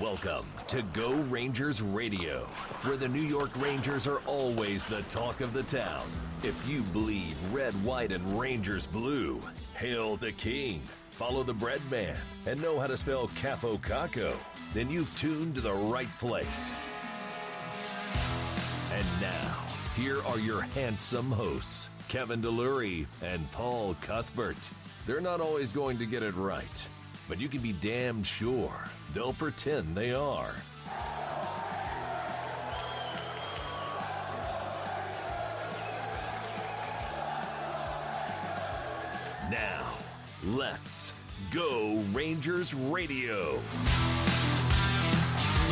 Welcome to Go Rangers Radio, where the New York Rangers are always the talk of the town. If you bleed red, white, and Rangers blue, hail the king, follow the bread man, and know how to spell Capo Caco, then you've tuned to the right place. And now, here are your handsome hosts, Kevin DeLury and Paul Cuthbert. They're not always going to get it right, but you can be damn sure they'll pretend they are. Now, let's go Rangers Radio.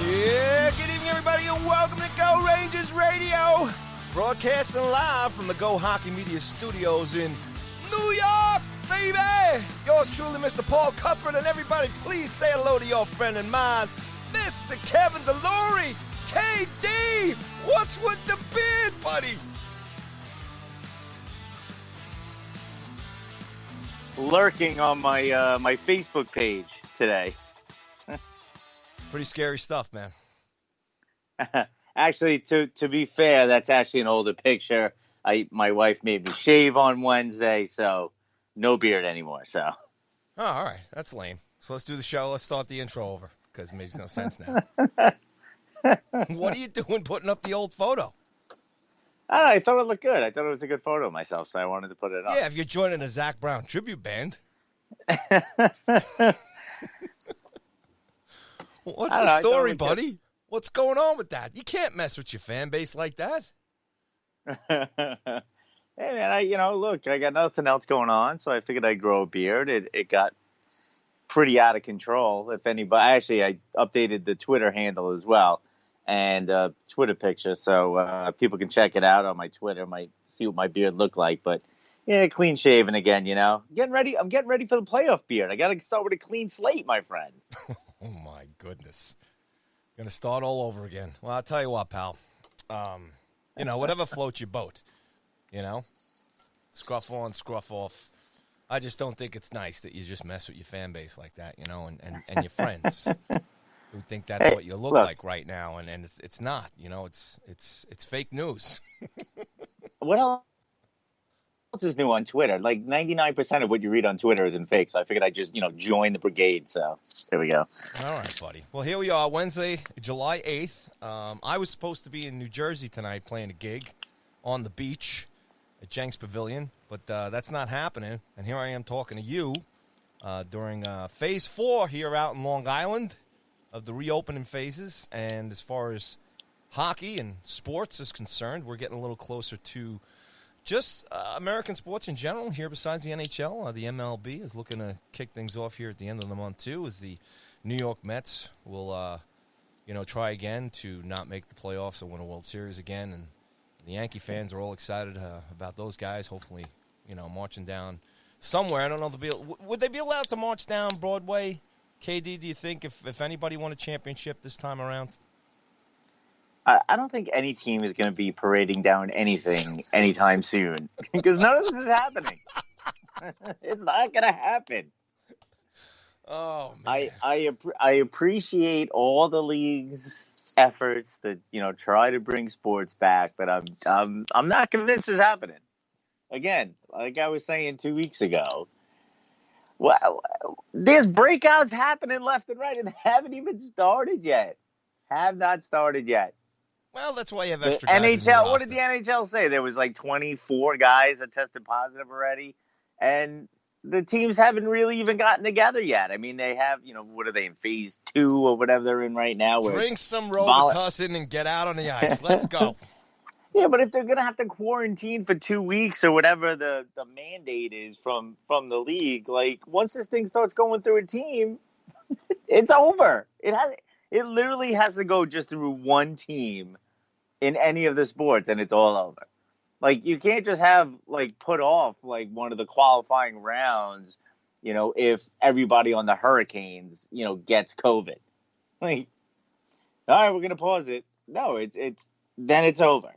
Yeah, good evening, everybody, and welcome to Go Rangers Radio. Broadcasting live from the Go Hockey Media Studios in New York, baby. Yours truly, Mr. Paul Cuthbert, and everybody, please say hello to your friend and mine, Mr. Kevin DeLury. KD, what's with the beard, buddy? Lurking on my my Facebook page today. Pretty scary stuff, man. Actually, to be fair, that's actually an older picture. My wife made me shave on Wednesday, so no beard anymore. So. Oh, all right. That's lame. So let's do the show. Let's start the intro over because it makes no sense now. What are you doing putting up the old photo? I thought it looked good. I thought it was a good photo of myself, so I wanted to put it up. Yeah, if you're joining a Zach Brown tribute band. What's the story, buddy? What's going on with that? You can't mess with your fan base like that. Hey, man, look, I got nothing else going on, so I figured I'd grow a beard. It got pretty out of control. If anybody, actually, I updated the Twitter handle as well and Twitter picture, so people can check it out on my Twitter, might see what my beard looked like. But yeah, clean shaven again, Getting ready. I'm getting ready for the playoff beard. I got to start with a clean slate, my friend. Oh my goodness, gonna start all over again. Well, I'll tell you what, pal. Whatever floats your boat. Scruff on, scruff off. I just don't think it's nice that you just mess with your fan base like that, and your friends who think that's what you look like right now, and it's not. It's fake news. What else is new on Twitter? Like 99% of what you read on Twitter isn't fake, so I figured I'd just, join the brigade. So there we go. All right, buddy. Well, here we are, Wednesday, July 8th. I was supposed to be in New Jersey tonight playing a gig on the beach at Jenks Pavilion, but that's not happening. And here I am talking to you during Phase 4 here out in Long Island of the reopening phases. And as far as hockey and sports is concerned, we're getting a little closer to just American sports in general here besides the NHL. The MLB is looking to kick things off here at the end of the month, too, as the New York Mets will, try again to not make the playoffs or win a World Series again. And the Yankee fans are all excited about those guys, hopefully, marching down somewhere. I don't know. Would they be allowed to march down Broadway? KD, do you think, if anybody won a championship this time around? I don't think any team is going to be parading down anything anytime soon because none of this is happening. It's not going to happen. Oh, man. I appreciate all the league's efforts to try to bring sports back, but I'm not convinced it's happening. Again, like I was saying 2 weeks ago, well, there's breakouts happening left and right, and they haven't even started yet. Have not started yet. Well, that's why you have The extra guys NHL. What did the NHL say? There was like 24 guys that tested positive already, and the teams haven't really even gotten together yet. I mean, they have, what are they in phase 2 or whatever they're in right now? Drink some Robitussin and get out on the ice. Let's go. Yeah, but if they're going to have to quarantine for 2 weeks or whatever the mandate is from the league, like once this thing starts going through a team, it's over. It literally has to go just through one team in any of the sports, and it's all over. Like, you can't just have, put off, one of the qualifying rounds, if everybody on the Hurricanes, gets COVID. Like, all right, we're going to pause it. No, then it's over.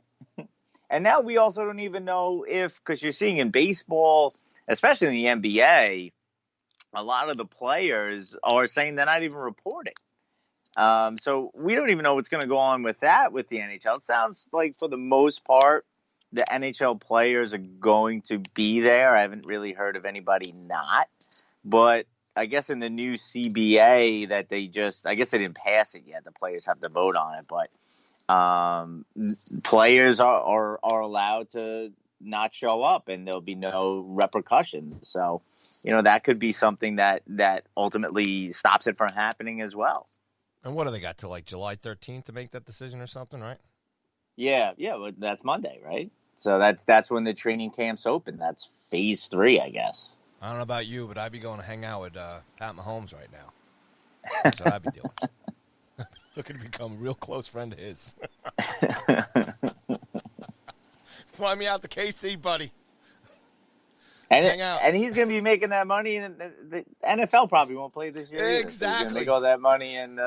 And now we also don't even know because you're seeing in baseball, especially in the NBA, a lot of the players are saying they're not even reporting. So we don't even know what's going to go on with that with the NHL. It sounds like for the most part, the NHL players are going to be there. I haven't really heard of anybody not. But I guess in the new CBA that I guess they didn't pass it yet. The players have to vote on it. But players are allowed to not show up and there'll be no repercussions. So, that could be something that ultimately stops it from happening as well. And what do they got till like July 13th to make that decision or something, right? Yeah, well, that's Monday, right? So that's when the training camps open. That's phase 3, I guess. I don't know about you, but I'd be going to hang out with Pat Mahomes right now. That's what I'd be doing. Looking to become a real close friend of his. Fly me out to KC, buddy. Hang out. And he's going to be making that money, and the NFL probably won't play this year. Exactly. So he's going to make all that money and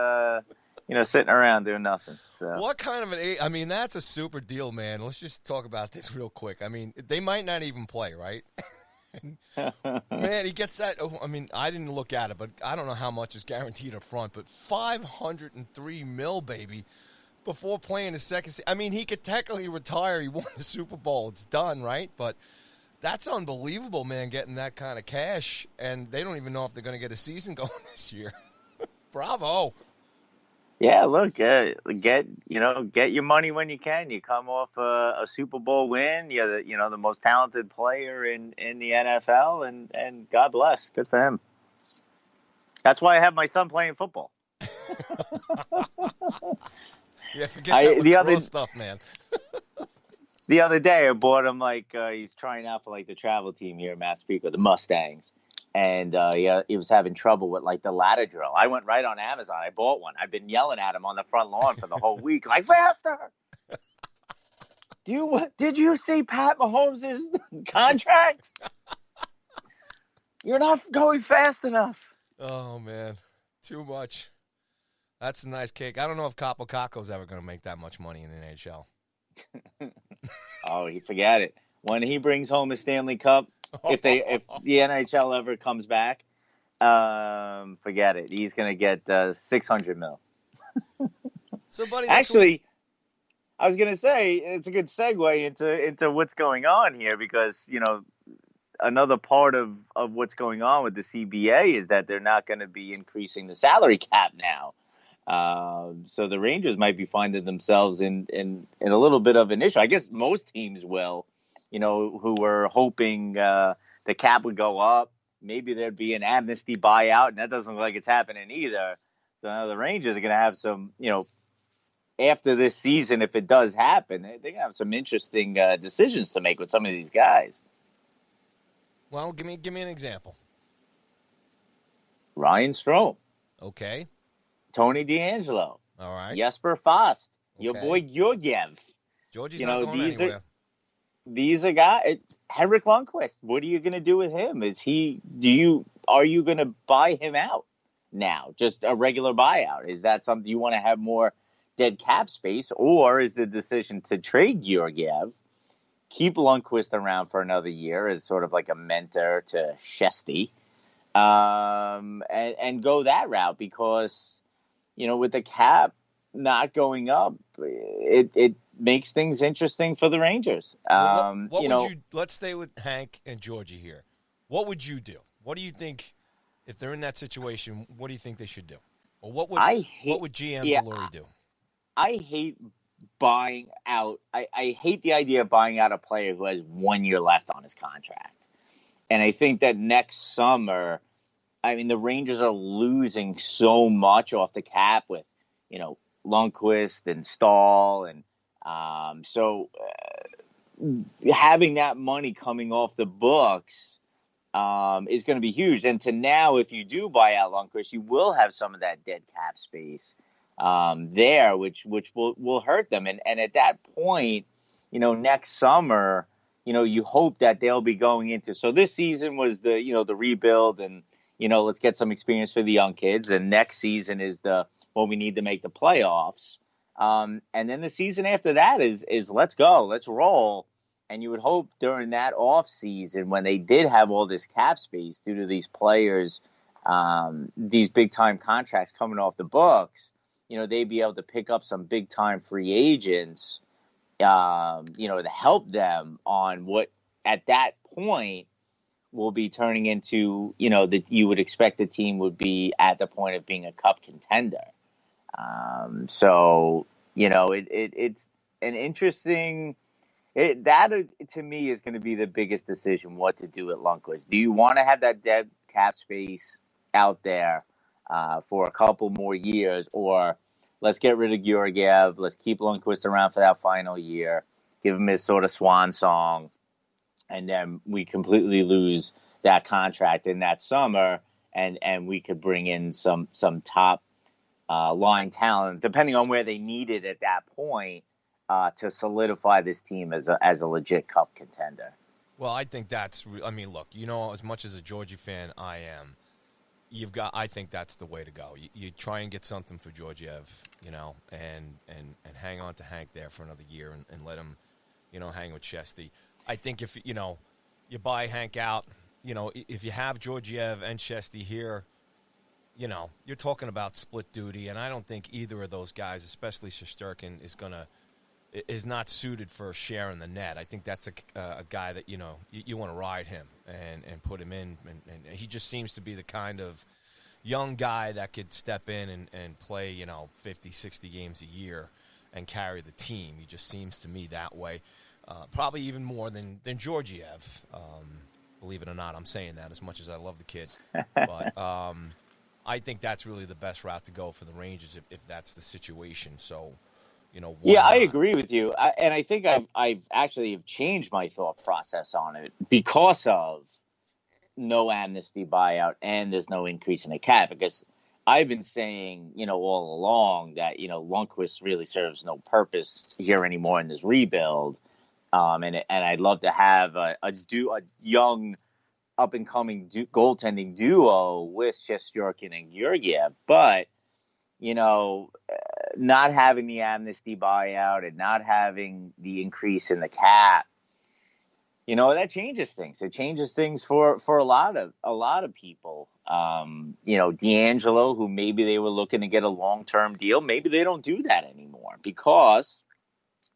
sitting around doing nothing. So. What kind of I mean, that's a super deal, man. Let's just talk about this real quick. I mean, they might not even play, right? Man, he gets that. I mean, I didn't look at it, but I don't know how much is guaranteed up front, but $503 million, baby, before playing his second season. I mean, he could technically retire. He won the Super Bowl. It's done, right? But that's unbelievable, man, getting that kind of cash, and they don't even know if they're going to get a season going this year. Bravo. Yeah, look, get your money when you can. You come off a Super Bowl win. You're the most talented player in the NFL, and God bless. Good for him. That's why I have my son playing football. Yeah, forget that gross stuff, man. The other day, I bought him he's trying out for the travel team here in Massapequa, the Mustangs. And he was having trouble with the ladder drill. I went right on Amazon. I bought one. I've been yelling at him on the front lawn for the whole week, faster. Did you see Pat Mahomes' contract? You're not going fast enough. Oh man, too much. That's a nice kick. I don't know if Capo Caco's ever going to make that much money in the NHL. Oh, he forgot it. When he brings home a Stanley Cup, if the NHL ever comes back, forget it. He's going to get $600 million. So, buddy, actually, I was going to say it's a good segue into what's going on here because another part of what's going on with the CBA is that they're not going to be increasing the salary cap now. So the Rangers might be finding themselves in a little bit of an issue. I guess most teams will. Who were hoping the cap would go up. Maybe there'd be an amnesty buyout, and that doesn't look like it's happening either. So now the Rangers are going to have some, after this season, if it does happen, they're going to have some interesting decisions to make with some of these guys. Well, give me an example. Ryan Strome. Okay. Tony DeAngelo. All right. Jesper Fast. Okay. Your boy Georgiev. Georgie's not going anywhere. These are guys. Henrik Lundqvist. What are you going to do with him? Are you going to buy him out now? Just a regular buyout? Is that something you want to have more dead cap space, or is the decision to trade Georgiev, keep Lundqvist around for another year as sort of like a mentor to Shesty, and go that route? Because with the cap not going up, it makes things interesting for the Rangers. What would you? Let's stay with Hank and Georgie here. What would you do? What do you think if they're in that situation? What do you think they should do? Or what would GM DeLury do? I hate buying out. I hate the idea of buying out a player who has 1 year left on his contract. And I think that next summer, the Rangers are losing so much off the cap with, Lundqvist and Stahl, and having that money coming off the books is going to be huge. And to now, if you do buy out Lundqvist, you will have some of that dead cap space there, which will hurt them. And at that point, next summer, you hope that they'll be going into. So this season was the rebuild and, let's get some experience for the young kids. And next season is we need to make the playoffs. And then the season after that is let's go, let's roll. And you would hope during that off season, when they did have all this cap space due to these players, these big time contracts coming off the books, they'd be able to pick up some big time free agents, to help them on what at that point will be turning into, that you would expect the team would be at the point of being a cup contender. It's an interesting. That to me is going to be the biggest decision: what to do at Lundqvist. Do you want to have that dead cap space out there for a couple more years, or let's get rid of Georgiev, let's keep Lundqvist around for that final year, give him his sort of swan song, and then we completely lose that contract in that summer, and we could bring in some top line talent, depending on where they need it at that point, to solidify this team as a legit cup contender. Well, I think look, as much as a Georgie fan I am, I think that's the way to go. You try and get something for Georgiev, and hang on to Hank there for another year and let him, hang with Chesty. I think if, you buy Hank out, if you have Georgiev and Chesty here, you're talking about split duty, and I don't think either of those guys, especially Shesterkin, is not suited for sharing the net. I think that's a guy that, you want to ride him and put him in. And he just seems to be the kind of young guy that could step in and play, 50, 60 games a year and carry the team. He just seems to me that way. Probably even more than Georgiev. Believe it or not, I'm saying that as much as I love the kid. But I think that's really the best route to go for the Rangers if that's the situation. So, I agree with you. And I think I've actually changed my thought process on it because of no amnesty buyout and there's no increase in the cap. Because I've been saying, all along that, Lundqvist really serves no purpose here anymore in this rebuild. And I'd love to have a young up-and-coming goaltending duo with Shesterkin and Georgiev. But, not having the amnesty buyout and not having the increase in the cap, that changes things. It changes things for a lot of people. D'Angelo, who maybe they were looking to get a long-term deal, maybe they don't do that anymore because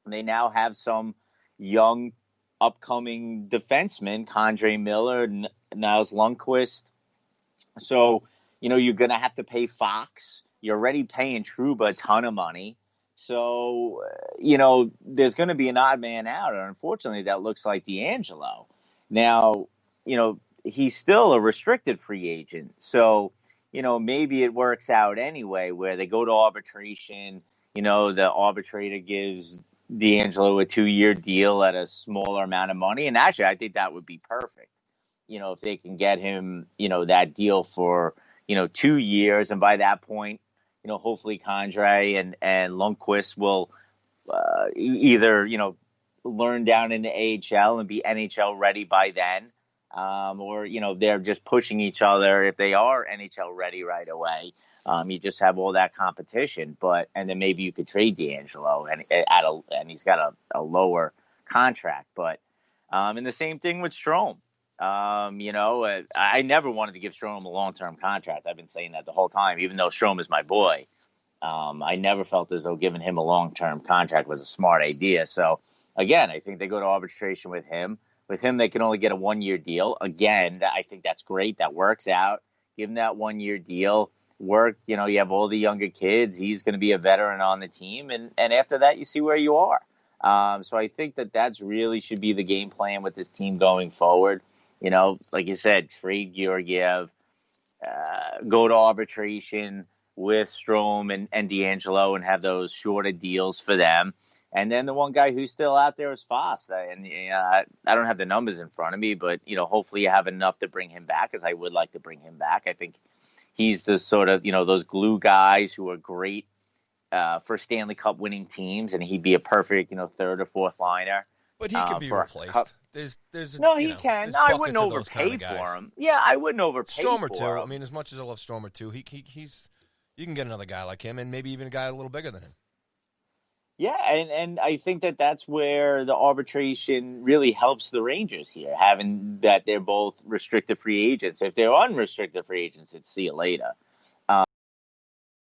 they now have some young upcoming defenseman, K'Andre Miller, Niles Lundqvist. So, you're going to have to pay Fox. You're already paying Trouba a ton of money. So, there's going to be an odd man out. And unfortunately, that looks like D'Angelo. Now, he's still a restricted free agent. So, maybe it works out anyway where they go to arbitration. The arbitrator gives D'Angelo a 2-year deal at a smaller amount of money. And actually, I think that would be perfect. If they can get him, that deal for, 2 years. And by that point, hopefully K'Andre and Lundqvist will either, learn down in the AHL and be NHL ready by then. Or, they're just pushing each other if they are NHL ready right away. You just have all that competition, and then maybe you could trade D'Angelo and he's got a lower contract. But and the same thing with Strome. I never wanted to give Strome a long-term contract. I've been saying that the whole time, even though Strome is my boy. I never felt as though giving him a long-term contract was a smart idea. So again, I think they go to arbitration with him. With him, they can only get a 1-year deal. Again, I think that's great. That works out. Give him that 1-year deal. Work, you have all the younger kids. He's going to be a veteran on the team. And after that, you see where you are. So I think that's really should be the game plan with this team going forward. Like you said, trade Georgiev, go to arbitration with Strome and D'Angelo and have those shorter deals for them. And then the one guy who's still out there is Foss. And I don't have the numbers in front of me, but, hopefully you have enough to bring him back, as I would like to bring him back. I think he's the sort of, those glue guys who are great for Stanley Cup winning teams, and he'd be a perfect, third or fourth liner. But he could be replaced. He can. No, I wouldn't overpay for him. Yeah, I wouldn't overpay Stromer for too. him. I mean, as much as I love Stromer too, he's you can get another guy like him, and maybe even a guy a little bigger than him. Yeah, and I think that's where the arbitration really helps the Rangers here, having that they're both restricted free agents. If they're unrestricted free agents, it's see you later.